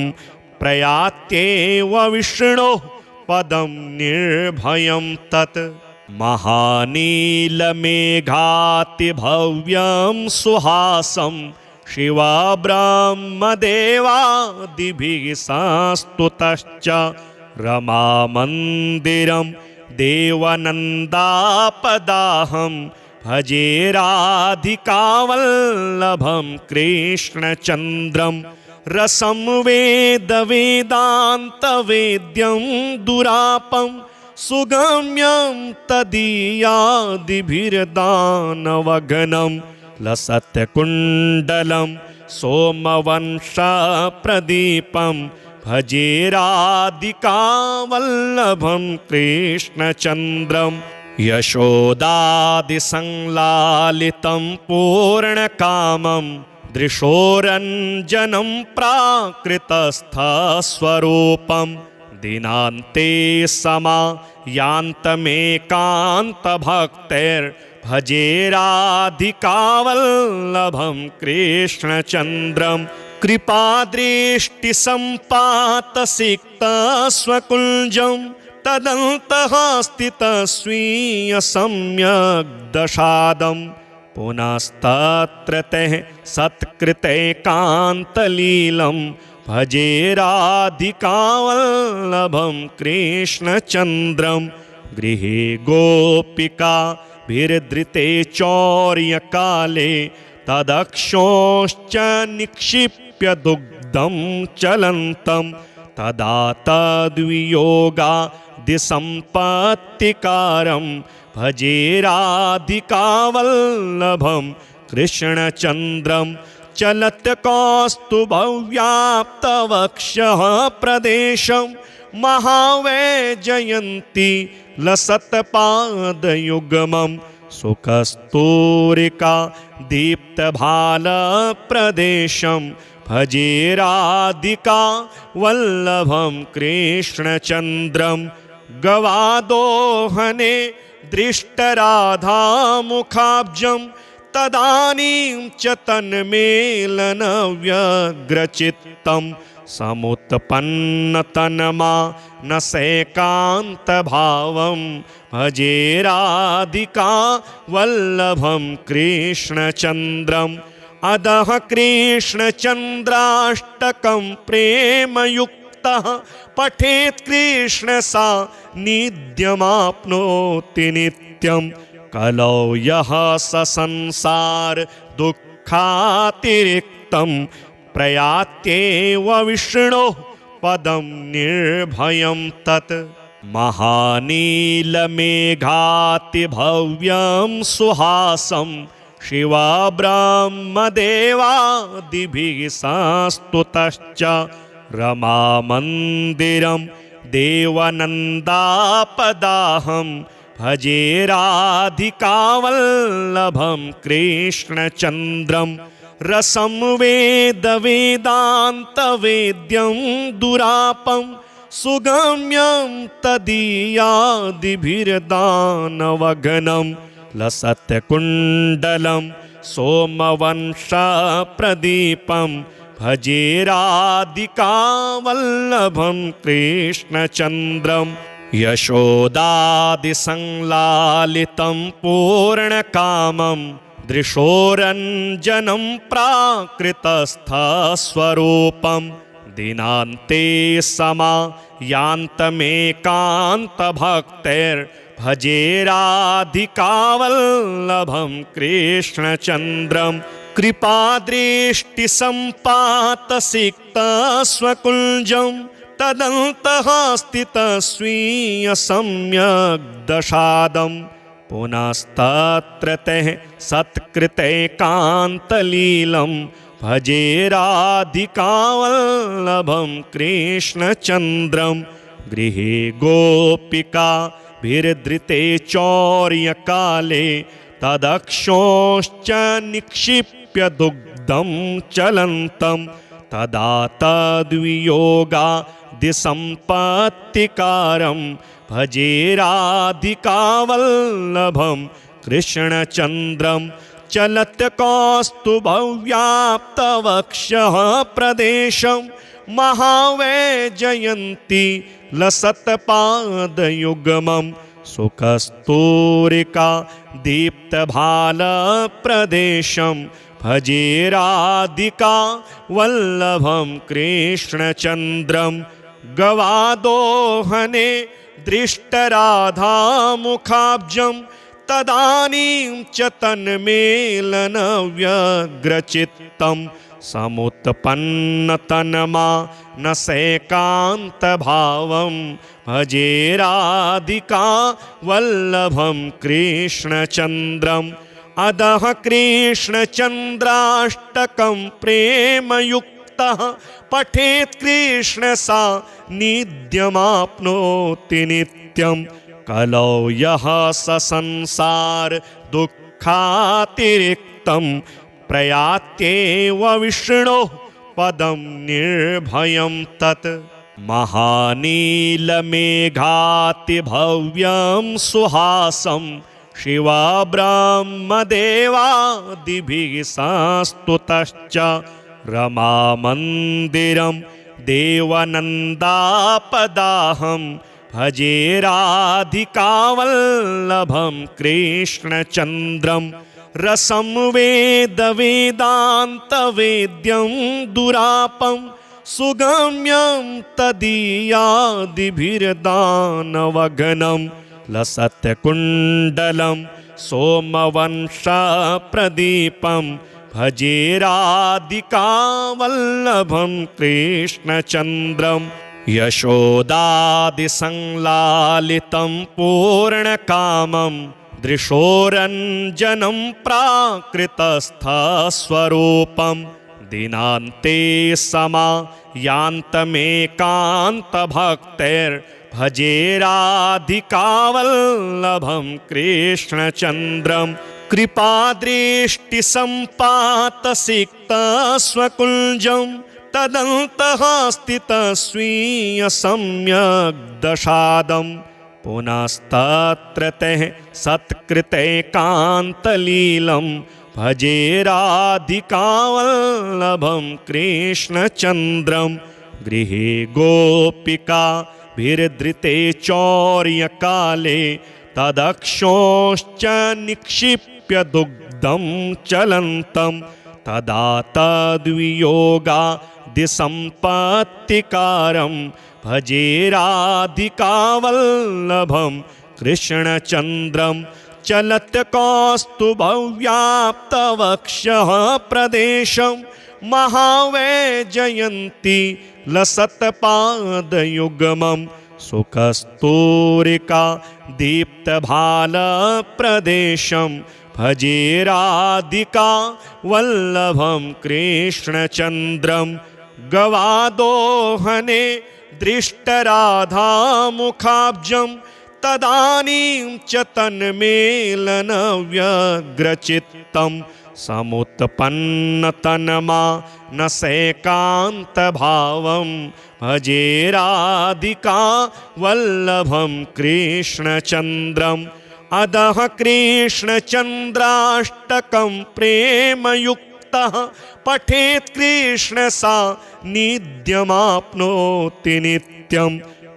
प्रयात्येव विष्णोः पदं निर्भयं तत् महानीलमेघातिभव्यं सुहासं शिवा ब्रह्मदेवादिभिः संस्तुतश्च रमामन्दिरं देवानन्दापदाहं भजे राधिकावल्लभं कृष्णचन्द्रं रसं वेदवेदान्तवेद्यं दुरापं सुगम्यं तदीयादिभिर्दानवघनं लसत्कुण्डलं सोमवंशप्रदीपं भजे राधिकावल्लभं कृष्णचन्द्रं यशोदादिसंलालितं पूर्णकामं दृशोरञ्जनं प्राकृतस्थस्वरूपं दिनान्ते समायान्तमेकान्तभक्तैर्भजे राधिकावल्लभं कृष्णचन्द्रं कृपादृष्टिसम्पातसिक्तस्वकुञ्जं तदन्तः स्थितस्वीयसम्यग्दशादं पुनस्तत्र तैः सत्कृतैकान्तलीलं भजे राधिकावल्लभं कृष्णचन्द्रं गृहे गोपिकाभिर्धृते चौर्यकाले तदक्षोश्च निक्षिप्य दुग्धं चलन्तं तदा तद्वियोगादिसम्पत्तिकारं भजे राधिकावल्लभं कृष्णचन्द्रं चलत् कौस्तुभव्याप्तवक्षः प्रदेशं महावैजयन्ती लसत्पादयुग्मं सुखस्तूरिका दीप्तभालप्रदेशं भजे राधिकावल्लभं कृष्णचन्द्रं गवादोहने दृष्टराधामुखाब्जं तदानीं च तन्मेलनव्यग्रचित्तं समुत्पन्नतन्मानसैकान्तभावं भजे राधिकावल्लभं कृष्णचन्द्रम् अदः कृष्णचन्द्राष्टकं प्रेमयुक्तः पठेत् कृष्णसान्निध्यमाप्नोति नित्यं कलौ यः स संसार दुःखातिरिक्तं प्रयात्येव विष्णोः पदं निर्भयं तत् महानीलमेघातिभव्यं सुहासं शिवा ब्रह्मदेवादिभिः संस्तुतश्च रमामन्दिरं देवानन्दापदाहं भजे राधिकावल्लभं कृष्णचन्द्रं रसं वेदवेदान्तवेद्यं दुरापं सुगम्यं तदीयादिभिर्दानवघनं लसत्कुण्डलं सोमवंशप्रदीपं भजे राधिकावल्लभं कृष्णचन्द्रं यशोदादिसंलालितं पूर्णकामं दृशोरञ्जनं प्राकृतस्थस्वरूपं दिनान्ते समायान्तमेकान्तभक्तैर्भजे राधिकावल्लभं कृष्णचन्द्रं कृपादृष्टिसम्पातसिक्तस्वकुञ्जं तदन्तः स्थितस्वीयसम्यग्दशादं पुनस्तत्र तैः सत्कृतैकान्तलीलं भजे राधिकावल्लभं कृष्णचन्द्रं गृहे गोपिकाभिर्धृते चौर्यकाले तदक्षोश्च निक्षिप्य दुग्धं चलन्तं तदा तद्वियोगादिसम्पत्तिकारं भजे राधिकावल्लभं कृष्णचन्द्रं चलत् कौस्तुभव्याप्तवक्षः प्रदेशं महावैजयन्ती लसत्पादयुग्मं सुखस्तूरिका दीप्तभालप्रदेशं भजे राधिकावल्लभं कृष्णचन्द्रं गवादोहने दृष्टराधामुखाब्जं तदानीं च तन्मेलनव्यग्रचित्तं समुत्पन्नतन्मानसैकान्तभावं भजे राधिका वल्लभं कृष्णचन्द्रम् अदः कृष्णचन्द्राष्टकं प्रेमयुक्तः पठेत् कृष्ण सान्निध्यमाप्नोति नित्यं कलौ यः स संसार दुःखातिरिक्तं प्रयात्येव विष्णोः पदं निर्भयं तत् महानीलमेघातिभव्यं सुहासं शिवा ब्रह्मदेवादिभिः संस्तुतश्च रमामन्दिरं देवनन्दापदाहं भजे राधिकावल्लभं कृष्णचन्द्रं रसं वेदवेदान्तवेद्यं दुरापं सुगम्यं तदीयादिभिर्दानवघनं लसत्कुण्डलं सोमवंशप्रदीपं भजे राधिकावल्लभं कृष्णचन्द्रं यशोदादिसंलालितं पूर्णकामं दृशोरञ्जनं प्राकृतस्थस्वरूपं दिनान्ते समायान्तमेकान्तभक्तैर्भजे राधिकावल्लभं कृष्णचन्द्रं कृपादृष्टिसम्पातसिक्तस्वकुञ्जं तदन्तः स्थितस्वीयसम्यग्दशादं पुनस्तत्र तैः सत्कृतैकान्तलीलं भजे राधिकावल्लभं कृष्णचन्द्रं गृहे गोपिकाभिर्धृते चौर्यकाले तदक्षोश्च निक्षिप्य दुग्धं चलन्तं तदा तद्वियोगादिसम्पत्तिकारं भजे राधिकावल्लभं कृष्णचन्द्रं चलत् कौस्तुभव्याप्तवक्षः प्रदेशं महावैजयन्ती लसत्पादयुग्मं सुखस्तूरिका दीप्तभालप्रदेशं भजे राधिका वल्लभं कृष्णचन्द्रं गवादोहने दृष्टराधामुखाब्जं तदानीं च तन्मेलनव्यग्रचित्तं समुत्पन्नतन्मानसैकान्तभावं भजे राधिका वल्लभं कृष्णचन्द्रम् अदः कृष्णचन्द्राष्टकं प्रेमयुक्तः पठेत् कृष्ण सान्निध्यमाप्नोति नित्यं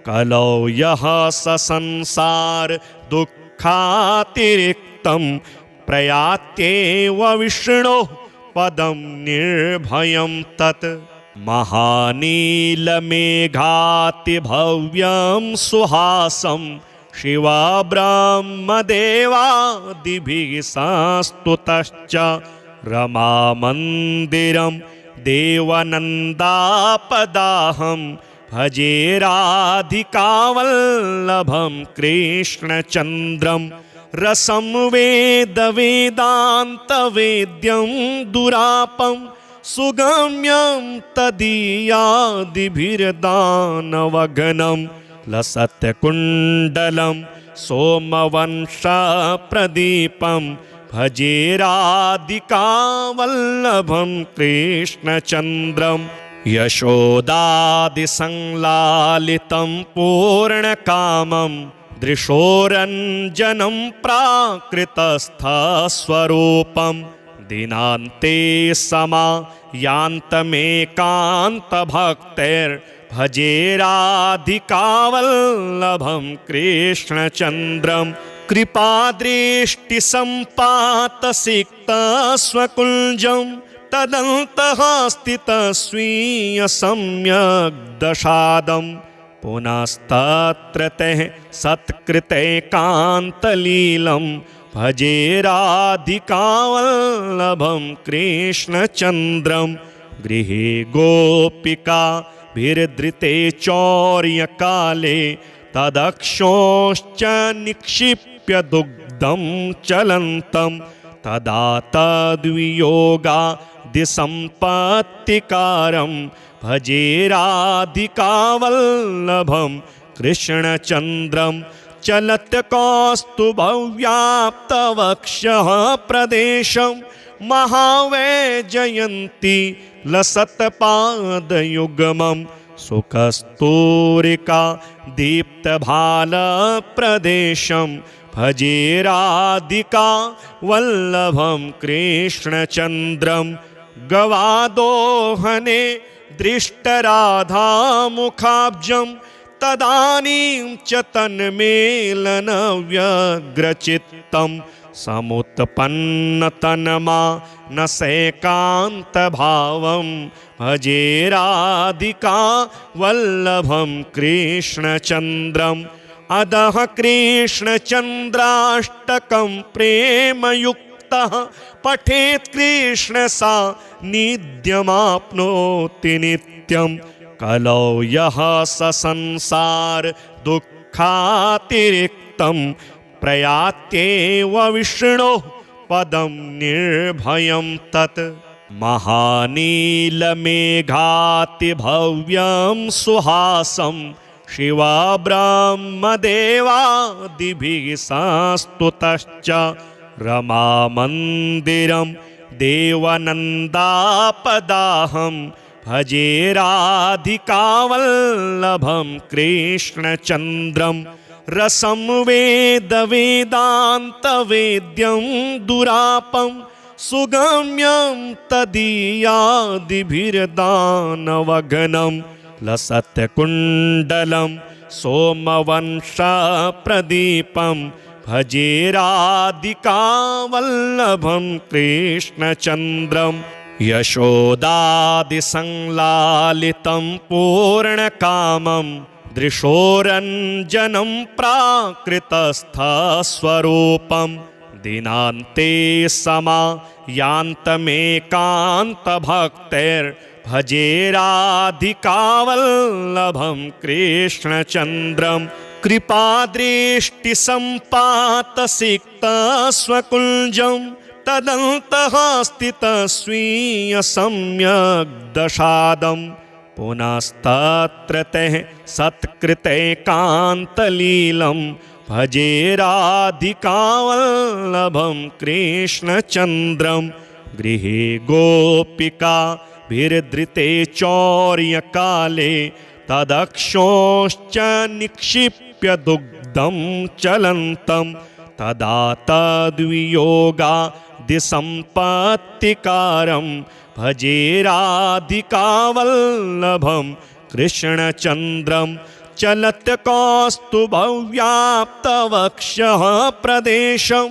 कलौ यः स संसार दुःखातिरिक्तं प्रयात्येव विष्णोः पदं निर्भयं तत् महानीलमेघातिभव्यं सुहासं शिवा ब्रह्मदेवादिभिः संस्तुतश्च रमामन्दिरं देवनन्दापदाहं भजे राधिकावल्लभं कृष्णचन्द्रं रसं वेदवेदान्तवेद्यं दुरापं सुगम्यं तदीयादिभिर्दानवघनं लसत्कुण्डलं सोमवंशप्रदीपं भजे राधिकावल्लभं कृष्णचन्द्रं यशोदादिसंलालितं पूर्णकामं दृशोरञ्जनं प्राकृतस्थस्वरूपं दिनान्ते समायान्तमेकान्तभक्तैर्भजे राधिकावल्लभं कृष्णचन्द्रं कृपादृष्टिसम्पातसिक्तस्वकुञ्जं तदन्तः स्थितस्वीयसम्यग्दशादं पुनस्तत्र तेः सत्कृतैकान्तलीलं भजे राधिकावल्लभं कृष्णचन्द्रं गृहे गोपिकाभिर्धृते चौर्यकाले तदक्षोश्च निक्षिप्य दुग्धं चलन्तं तदा तद्वियोगादिसम्पत्तिकारं भजे राधिकावल्लभं कृष्णचन्द्रं चलत् कौस्तुभव्याप्तवक्षः प्रदेशं महावैजयन्ती लसत्पादयुग्मं सुखस्तूरिका दीप्तभालप्रदेशं भजे राधिका वल्लभं कृष्णचन्द्रं गवादोहने दृष्टराधामुखाब्जं तदानीं च तन्मेलनव्यग्रचित्तं समुत्पन्नतन्मानसैकान्तभावं भजे राधिका वल्लभं कृष्णचन्द्रम् अदः कृष्णचन्द्राष्टकं प्रेमयुक्तः पठेत् कृष्णसान्निध्यमाप्नोति नित्यं कलौ यः स संसार दुःखातिरिक्तं प्रयात्येव विष्णोः पदं निर्भयं तत् महानीलमेघातिभव्यं सुहासं शिवा ब्रह्मदेवादिभिः संस्तुतश्च रमामन्दिरं देवनन्दापदाहं भजे राधिकावल्लभं कृष्णचन्द्रं रसं वेदवेदान्तवेद्यं दुरापं सुगम्यं तदीयादिभिर्दानवघनं लसत्कुण्डलं सोमवंशप्रदीपं भजे राधिकावल्लभं कृष्णचन्द्रं यशोदादिसंलालितं पूर्णकामं दृशोरञ्जनं प्राकृतस्थस्वरूपं दिनान्ते समायान्तमेकान्तभक्तैर्भजे राधिकावल्लभं कृष्णचन्द्रं कृपादृष्टिसम्पातसिक्तस्वकुञ्जं तदन्तः स्थितस्वीयसम्यग्दशादं पुनस्तत्र तेः सत्कृतैकान्तलीलं भजे राधिकावल्लभं कृष्णचन्द्रं गृहे गोपिकाभिर्धृते चौर्यकाले तदक्षोश्च निक्षिप्य दुग्धं चलन्तं तदा तद्वियोगादिसम्पत्तिकारं भजे राधिकावल्लभं कृष्णचन्द्रं चलत् कौस्तुभव्याप्तवक्षः प्रदेशं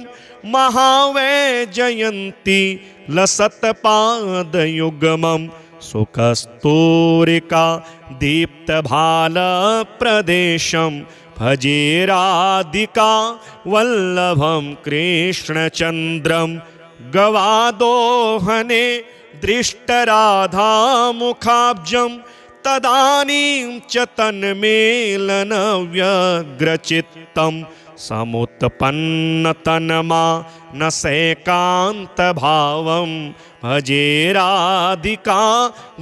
महावैजयन्ती लसत्पादयुग्मं सुखस्तूरिका दीप्तभालप्रदेशं भजे राधिका वल्लभं कृष्णचन्द्रं गवादोहने दृष्टराधामुखाब्जं तदानीं च तन्मेलनव्यग्रचित्तं समुत्पन्नतन्मानसैकान्तभावं भजे राधिका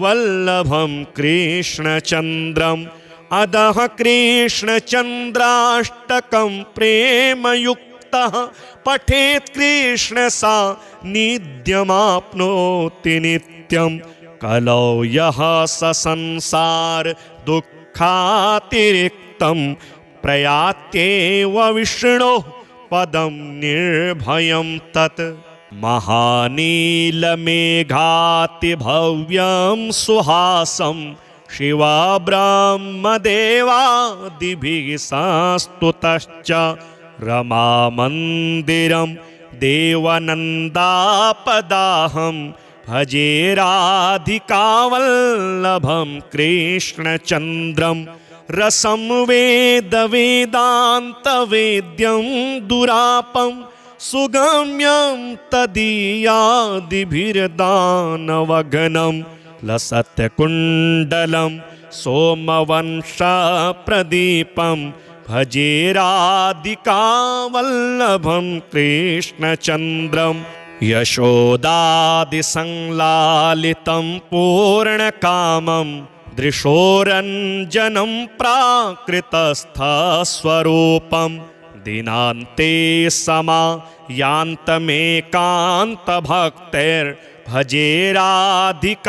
वल्लभं कृष्णचन्द्रम् अदः कृष्णचन्द्राष्टकं प्रेमयुक्तः पठेत् कृष्णसान्निध्यमाप्नोति नित्यं कलौ यः स संसार दुःखातिरिक्तं प्रयात्येव विष्णोः पदं निर्भयं तत् महानीलमेघातिभव्यं सुहासं शिवा ब्रह्मदेवादिभिः संस्तुतश्च रमामन्दिरं देवनन्दापदाहं भजे राधिकावल्लभं कृष्णचन्द्रं रसं वेद वेदान्तवेद्यं दुरापं सुगम्यं तदीयादिभिर्दानवघनं लसत्कुण्डलं सोमवंशप्रदीपं भजे राधिकावल्लभं कृष्णचन्द्रं यशोदादिसंलालितं पूर्णकामं दृशोरञ्जनं प्राकृतस्थस्वरूपं दिनान्ते समायान्तमेकान्तभक्तिर्भजे राधिकावल्लभं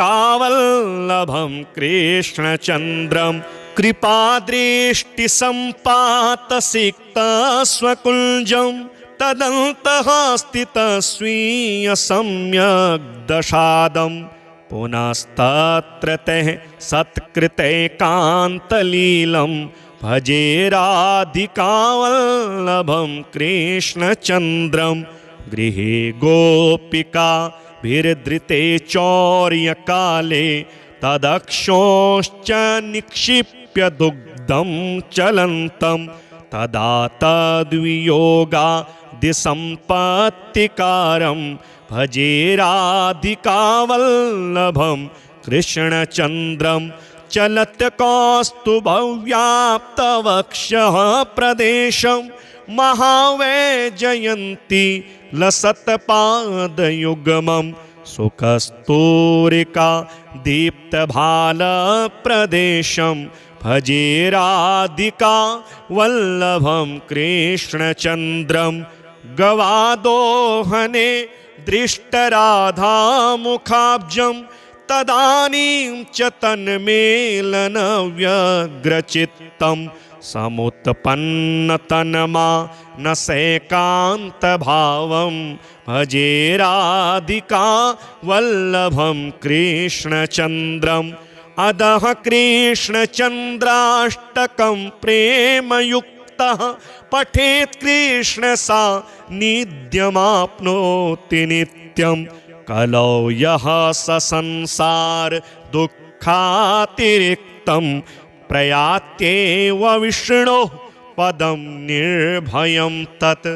कृष्णचन्द्रं कृपादृष्टिसम्पातसिक्तस्वकुञ्जं तदन्तः स्थितस्वीयसम्यग्दशादं पुनस्तत्र तेः सत्कृतैकान्तलीलं भजे राधिकावल्लभं कृष्णचन्द्रं गृहे गोपिकाभिर्धृते चौर्यकाले तदक्षोश्च निक्षिप्य दुग्धं चलन्तं तदा तद्वियोगादिसम्पत्तिकारं भजे राधिकावल्लभं कृष्णचन्द्रं चलत् कौस्तुभव्याप्तवक्षः प्रदेशं महावैजयन्ती लसत्पादयुग्मं सुखस्तूरिका दीप्तभालप्रदेशं भजे राधिका वल्लभं कृष्णचन्द्रं गवादोहने दृष्टराधामुखाब्जं तदानीं च तन्मेलनव्यग्रचित्तं समुत्पन्नतन्मानसैकान्तभावं भजे राधिका वल्लभं कृष्णचन्द्रम् अदः कृष्णचन्द्राष्टकं प्रेमयुक्तः पठेत् कृष्ण सान्निध्यमाप्नोति नित्यं कलौ यः स संसार दुःखातिरिक्तं प्रयात्येव विष्णोः पदं निर्भयं तत्।